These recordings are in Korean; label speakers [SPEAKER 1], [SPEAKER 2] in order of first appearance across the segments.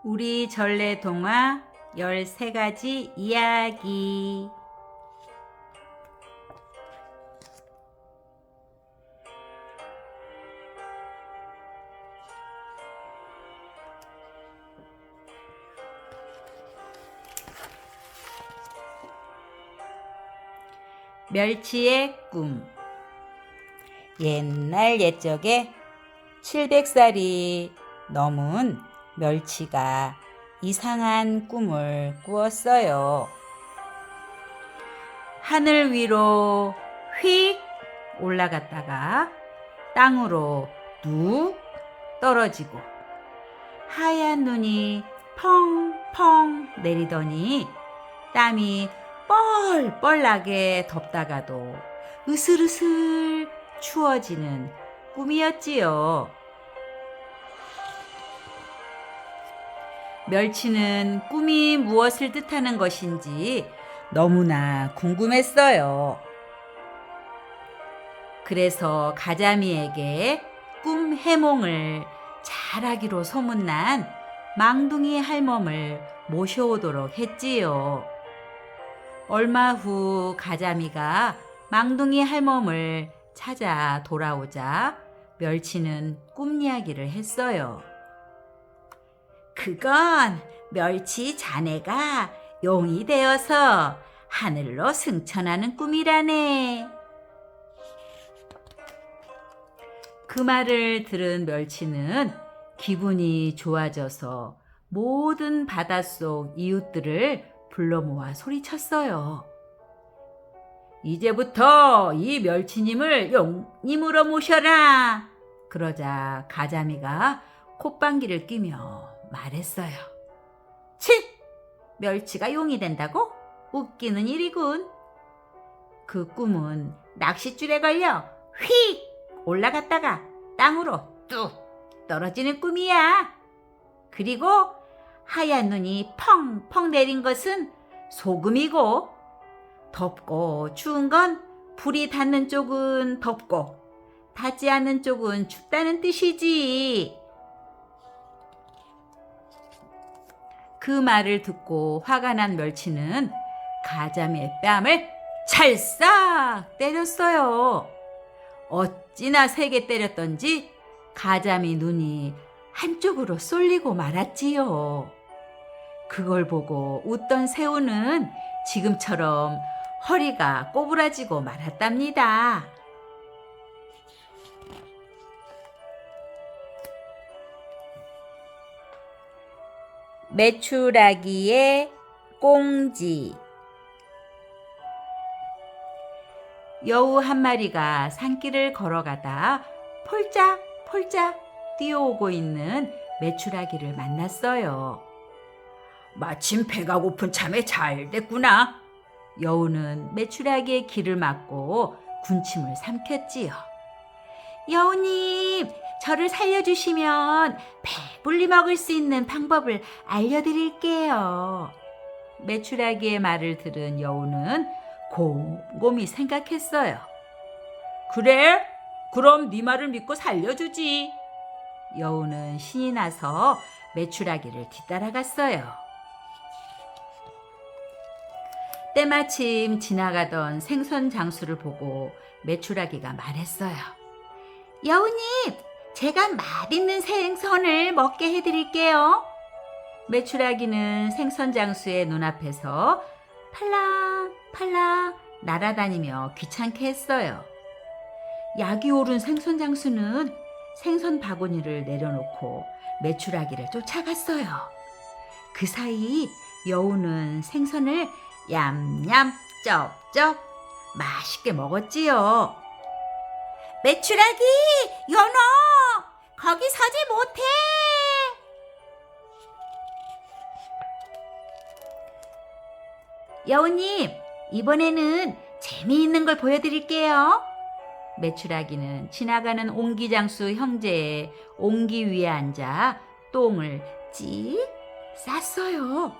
[SPEAKER 1] 우리 전래동화 13가지 이야기. 멸치의 꿈. 옛날 옛적에 700살이 넘은 멸치가 이상한 꿈을 꾸었어요. 하늘 위로 휙 올라갔다가 땅으로 뚝 떨어지고 하얀 눈이 펑펑 내리더니 땀이 뻘뻘 나게 덥다가도 으슬으슬 추워지는 꿈이었지요. 멸치는 꿈이 무엇을 뜻하는 것인지 너무나 궁금했어요. 그래서 가자미에게 꿈 해몽을 잘하기로 소문난 망둥이 할멈을 모셔오도록 했지요. 얼마 후 가자미가 망둥이 할멈을 찾아 돌아오자 멸치는 꿈 이야기를 했어요. 그건 멸치 자네가 용이 되어서 하늘로 승천하는 꿈이라네. 그 말을 들은 멸치는 기분이 좋아져서 모든 바닷속 이웃들을 불러 모아 소리쳤어요. 이제부터 이 멸치님을 용님으로 모셔라. 그러자 가자미가 콧방귀를 뀌며 말했어요. 치! 멸치가 용이 된다고? 웃기는 일이군. 그 꿈은 낚싯줄에 걸려 휙 올라갔다가 땅으로 뚝 떨어지는 꿈이야. 그리고 하얀 눈이 펑펑 내린 것은 소금이고, 덥고 추운 건 불이 닿는 쪽은 덥고 닿지 않는 쪽은 춥다는 뜻이지. 그 말을 듣고 화가 난 멸치는 가자미의 뺨을 찰싹 때렸어요. 어찌나 세게 때렸던지 가자미 눈이 한쪽으로 쏠리고 말았지요. 그걸 보고 웃던 새우는 지금처럼 허리가 꼬부라지고 말았답니다. 메추라기의 꽁지. 여우 한 마리가 산길을 걸어가다 폴짝폴짝 뛰어오고 있는 메추라기를 만났어요. 마침 배가 고픈 참에 잘 됐구나. 여우는 메추라기의 길을 막고 군침을 삼켰지요. 여우님, 저를 살려주시면 배불리 먹을 수 있는 방법을 알려드릴게요. 메추라기의 말을 들은 여우는 곰곰이 생각했어요. 그래? 그럼 네 말을 믿고 살려주지. 여우는 신이 나서 메추라기를 뒤따라갔어요. 때마침 지나가던 생선 장수를 보고 메추라기가 말했어요. 여우님, 제가 맛있는 생선을 먹게 해드릴게요. 메추라기는 생선 장수의 눈앞에서 팔랑팔랑 날아다니며 귀찮게 했어요. 약이 오른 생선 장수는 생선 바구니를 내려놓고 메추라기를 쫓아갔어요. 그 사이 여우는 생선을 얌얌 쩝쩝 맛있게 먹었지요. 메추라기, 연어, 거기 서지 못해. 여우님, 이번에는 재미있는 걸 보여드릴게요. 메추라기는 지나가는 옹기장수 형제의 옹기 위에 앉아 똥을 찍 쌌어요.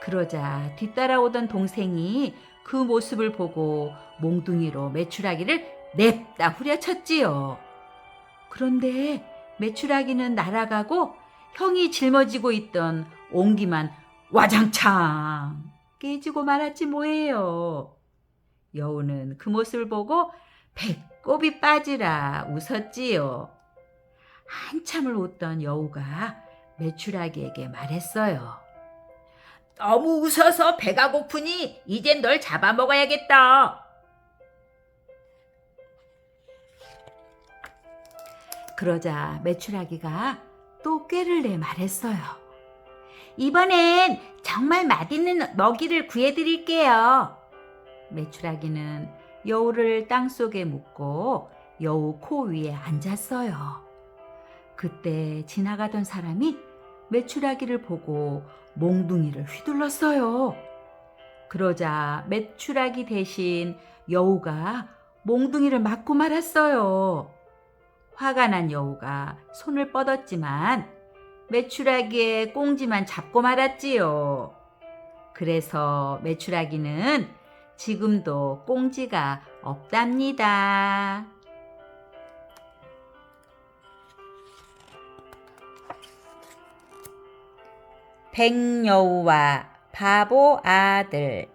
[SPEAKER 1] 그러자 뒤따라오던 동생이 그 모습을 보고 몽둥이로 메추라기를 냅다 후려쳤지요. 그런데 메추라기는 날아가고 형이 짊어지고 있던 옹기만 와장창 깨지고 말았지 뭐예요. 여우는 그 모습을 보고 배꼽이 빠지라 웃었지요. 한참을 웃던 여우가 메추라기에게 말했어요. 너무 웃어서 배가 고프니 이젠 널 잡아먹어야겠다. 그러자 메추라기가 또 꾀를 내 말했어요. 이번엔 정말 맛있는 먹이를 구해드릴게요. 메추라기는 여우를 땅속에 묻고 여우 코 위에 앉았어요. 그때 지나가던 사람이 메추라기를 보고 몽둥이를 휘둘렀어요. 그러자 메추라기 대신 여우가 몽둥이를 맞고 말았어요. 화가 난 여우가 손을 뻗었지만 메추라기의 꽁지만 잡고 말았지요. 그래서 메추라기는 지금도 꽁지가 없답니다. 백여우와 바보 아들.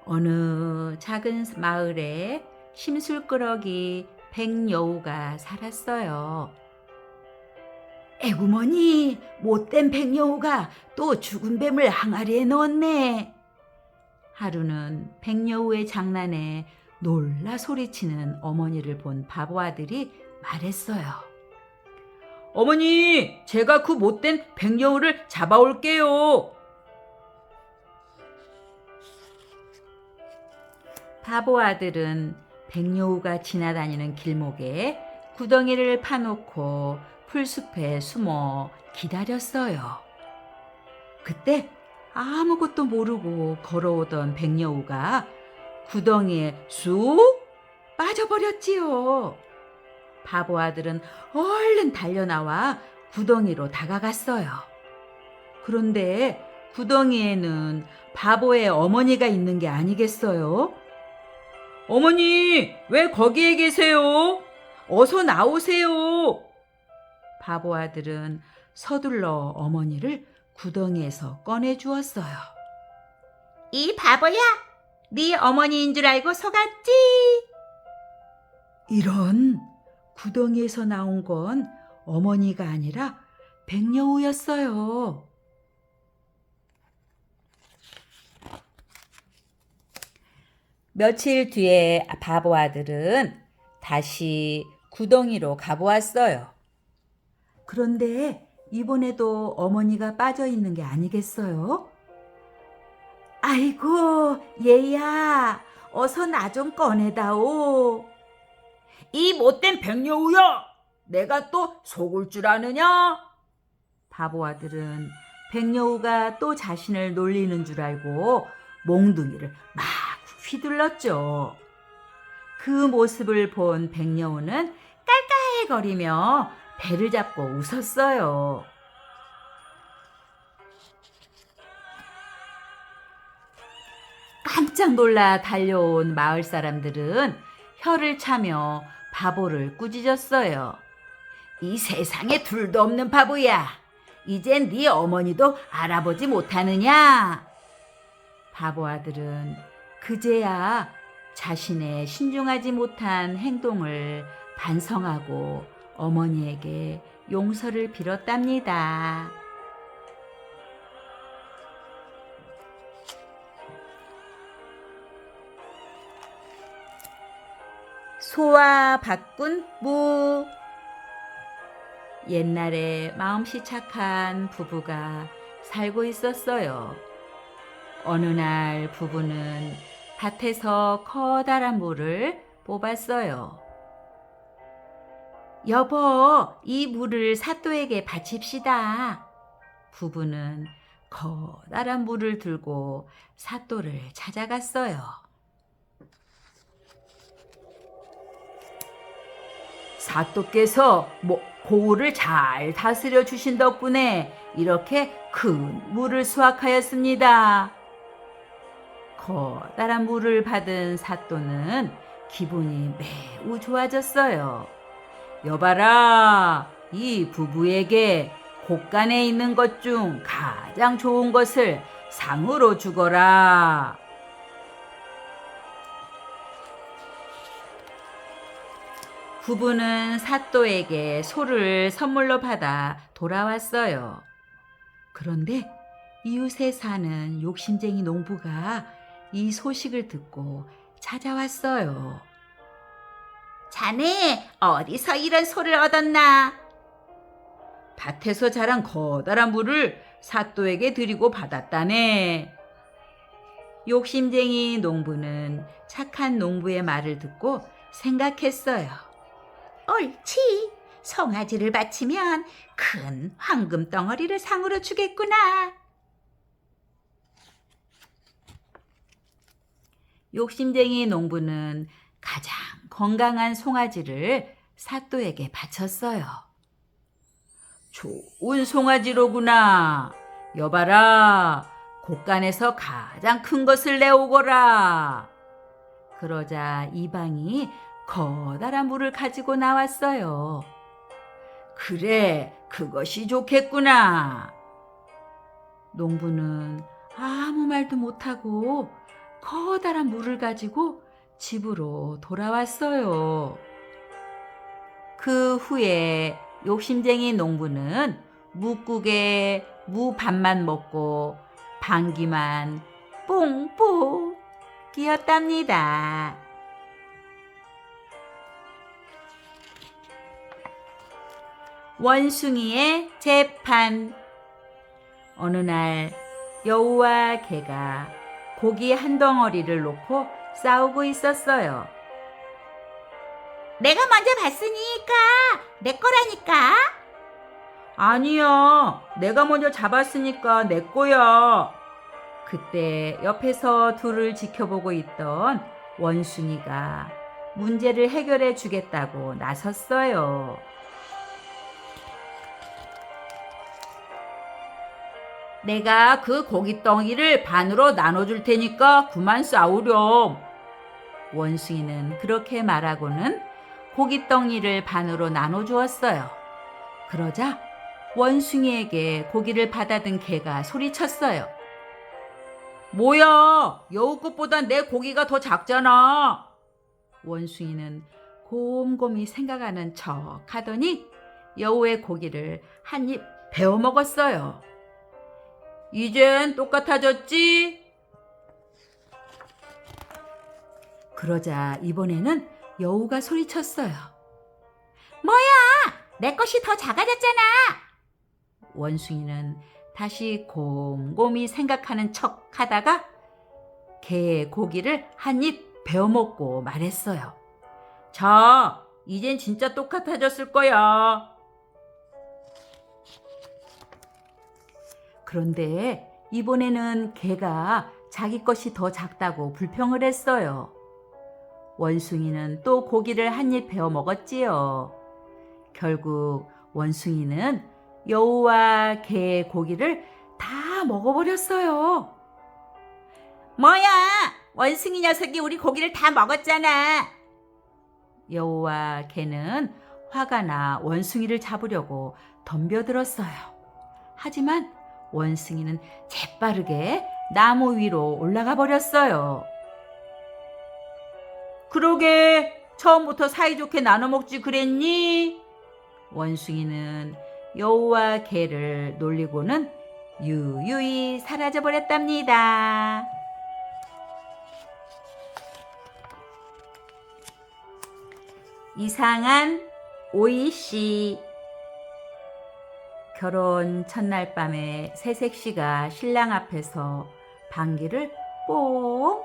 [SPEAKER 1] 어느 작은 마을에 심술꾸러기 백여우가 살았어요. 에구머니, 못된 백여우가 또 죽은 뱀을 항아리에 넣었네. 하루는 백여우의 장난에 놀라 소리치는 어머니를 본 바보 아들이 말했어요. 어머니, 제가 그 못된 백여우를 잡아올게요. 바보 아들은 백여우가 지나다니는 길목에 구덩이를 파놓고 풀숲에 숨어 기다렸어요. 그때 아무것도 모르고 걸어오던 백여우가 구덩이에 쑥 빠져버렸지요. 바보 아들은 얼른 달려나와 구덩이로 다가갔어요. 그런데 구덩이에는 바보의 어머니가 있는 게 아니겠어요? 어머니, 왜 거기에 계세요? 어서 나오세요. 바보 아들은 서둘러 어머니를 구덩이에서 꺼내주었어요. 이 바보야, 네 어머니인 줄 알고 속았지? 이런, 구덩이에서 나온 건 어머니가 아니라 백여우였어요. 며칠 뒤에 바보 아들은 다시 구덩이로 가보았어요. 그런데 이번에도 어머니가 빠져 있는 게 아니겠어요? 아이고, 얘야, 어서 나 좀 꺼내다오. 이 못된 백여우야, 내가 또 속을 줄 아느냐? 바보 아들은 백여우가 또 자신을 놀리는 줄 알고 몽둥이를 막 휘둘렀죠. 그 모습을 본 백여우는 깔깔거리며 배를 잡고 웃었어요. 깜짝 놀라 달려온 마을 사람들은 혀를 차며 바보를 꾸짖었어요. 이 세상에 둘도 없는 바보야. 이젠 네 어머니도 알아보지 못하느냐? 바보 아들은 그제야 자신의 신중하지 못한 행동을 반성하고 어머니에게 용서를 빌었답니다. 소와 바꾼 무. 옛날에 마음씨 착한 부부가 살고 있었어요. 어느 날 부부는 밭에서 커다란 물을 뽑았어요. 여보, 이 물을 사또에게 바칩시다. 부부는 커다란 물을 들고 사또를 찾아갔어요. 사또께서 고을을 잘 다스려 주신 덕분에 이렇게 큰 물을 수확하였습니다. 커다란 물을 받은 사또는 기분이 매우 좋아졌어요. 여봐라, 이 부부에게 곳간에 있는 것 중 가장 좋은 것을 상으로 주거라. 부부는 사또에게 소를 선물로 받아 돌아왔어요. 그런데 이웃에 사는 욕심쟁이 농부가 이 소식을 듣고 찾아왔어요. 자네 어디서 이런 소를 얻었나? 밭에서 자란 커다란 물을 사또에게 드리고 받았다네. 욕심쟁이 농부는 착한 농부의 말을 듣고 생각했어요. 옳지. 송아지를 바치면 큰 황금 덩어리를 상으로 주겠구나. 욕심쟁이 농부는 가장 건강한 송아지를 사또에게 바쳤어요. 좋은 송아지로구나. 여봐라. 곳간에서 가장 큰 것을 내오거라. 그러자 이방이 커다란 물을 가지고 나왔어요. 그래, 그것이 좋겠구나. 농부는 아무 말도 못하고 커다란 물을 가지고 집으로 돌아왔어요. 그 후에 욕심쟁이 농부는 묵국에 무 반만 먹고 방귀만 뽕뽕 끼었답니다. 원숭이의 재판. 어느 날 여우와 개가 고기 한 덩어리를 놓고 싸우고 있었어요. 내가 먼저 봤으니까 내 거라니까. 아니야, 내가 먼저 잡았으니까 내 거야. 그때 옆에서 둘을 지켜보고 있던 원숭이가 문제를 해결해 주겠다고 나섰어요. 내가 그 고깃덩이를 반으로 나눠줄 테니까 그만 싸우렴. 원숭이는 그렇게 말하고는 고깃덩이를 반으로 나눠주었어요. 그러자 원숭이에게 고기를 받아든 개가 소리쳤어요. 뭐야, 여우 것보단 내 고기가 더 작잖아. 원숭이는 곰곰이 생각하는 척 하더니 여우의 고기를 한 입 베어 먹었어요. 이젠 똑같아졌지? 그러자 이번에는 여우가 소리쳤어요. 뭐야, 내 것이 더 작아졌잖아. 원숭이는 다시 곰곰이 생각하는 척 하다가 개의 고기를 한 입 베어 먹고 말했어요. 자, 이젠 진짜 똑같아졌을 거야. 그런데 이번에는 개가 자기 것이 더 작다고 불평을 했어요. 원숭이는 또 고기를 한 입 베어 먹었지요. 결국 원숭이는 여우와 개의 고기를 다 먹어버렸어요. 뭐야, 원숭이 녀석이 우리 고기를 다 먹었잖아. 여우와 개는 화가 나 원숭이를 잡으려고 덤벼들었어요. 하지만 원숭이는 재빠르게 나무 위로 올라가 버렸어요. 그러게, 처음부터 사이좋게 나눠 먹지 그랬니? 원숭이는 여우와 개를 놀리고는 유유히 사라져 버렸답니다. 이상한 오이씨. 결혼 첫날 밤에 새색시가 신랑 앞에서 방귀를 뽕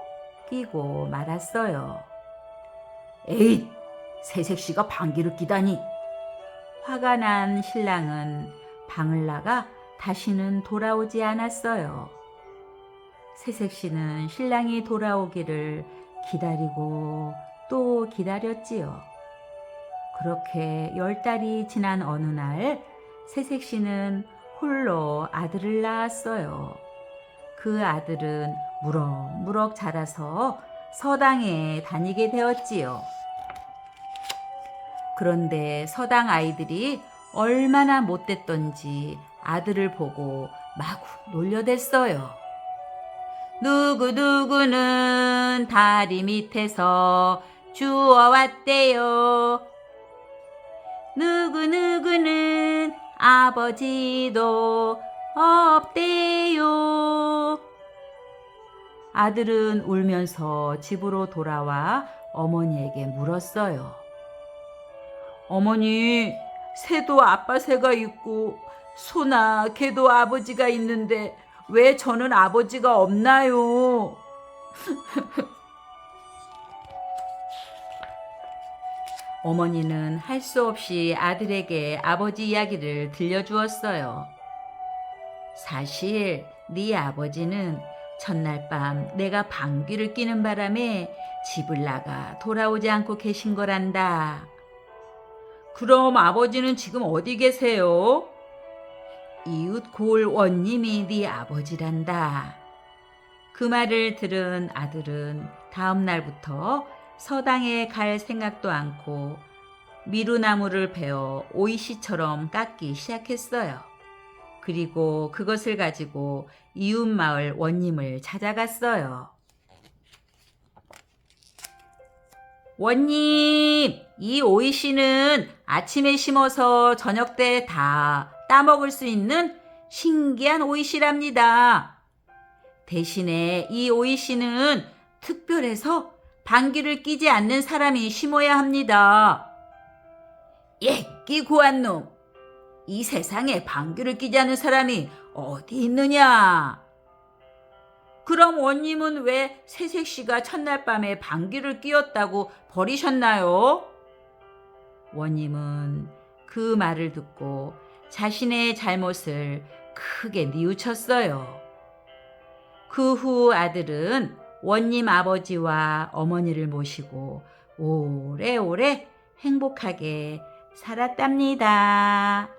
[SPEAKER 1] 끼고 말았어요. 에잇, 새색시가 방귀를 끼다니. 화가 난 신랑은 방을 나가 다시는 돌아오지 않았어요. 새색시는 신랑이 돌아오기를 기다리고 또 기다렸지요. 그렇게 10달이 지난 어느 날 새색시는 홀로 아들을 낳았어요. 그 아들은 무럭무럭 자라서 서당에 다니게 되었지요. 그런데 서당 아이들이 얼마나 못됐던지 아들을 보고 마구 놀려댔어요. 누구누구는 다리 밑에서 주워왔대요. 누구누구는 아버지도 없대요. 아들은 울면서 집으로 돌아와 어머니에게 물었어요. 어머니, 새도 아빠 새가 있고 소나 개도 아버지가 있는데 왜 저는 아버지가 없나요? 어머니는 할 수 없이 아들에게 아버지 이야기를 들려주었어요. 사실 네 아버지는 첫날 밤 내가 방귀를 뀌는 바람에 집을 나가 돌아오지 않고 계신 거란다. 그럼 아버지는 지금 어디 계세요? 이웃 고을 원님이 네 아버지란다. 그 말을 들은 아들은 다음 날부터 서당에 갈 생각도 않고 미루나무를 베어 오이시처럼 깎기 시작했어요. 그리고 그것을 가지고 이웃 마을 원님을 찾아갔어요. 원님, 이 오이시는 아침에 심어서 저녁 때 다 따먹을 수 있는 신기한 오이시랍니다. 대신에 이 오이시는 특별해서 방귀를 뀌지 않는 사람이 심어야 합니다. 예끼 고한 놈! 이 세상에 방귀를 뀌지 않는 사람이 어디 있느냐? 그럼 원님은 왜 새색시가 첫날 밤에 방귀를 뀌었다고 버리셨나요? 원님은 그 말을 듣고 자신의 잘못을 크게 뉘우쳤어요. 그 후 아들은 원님 아버지와 어머니를 모시고 오래오래 행복하게 살았답니다.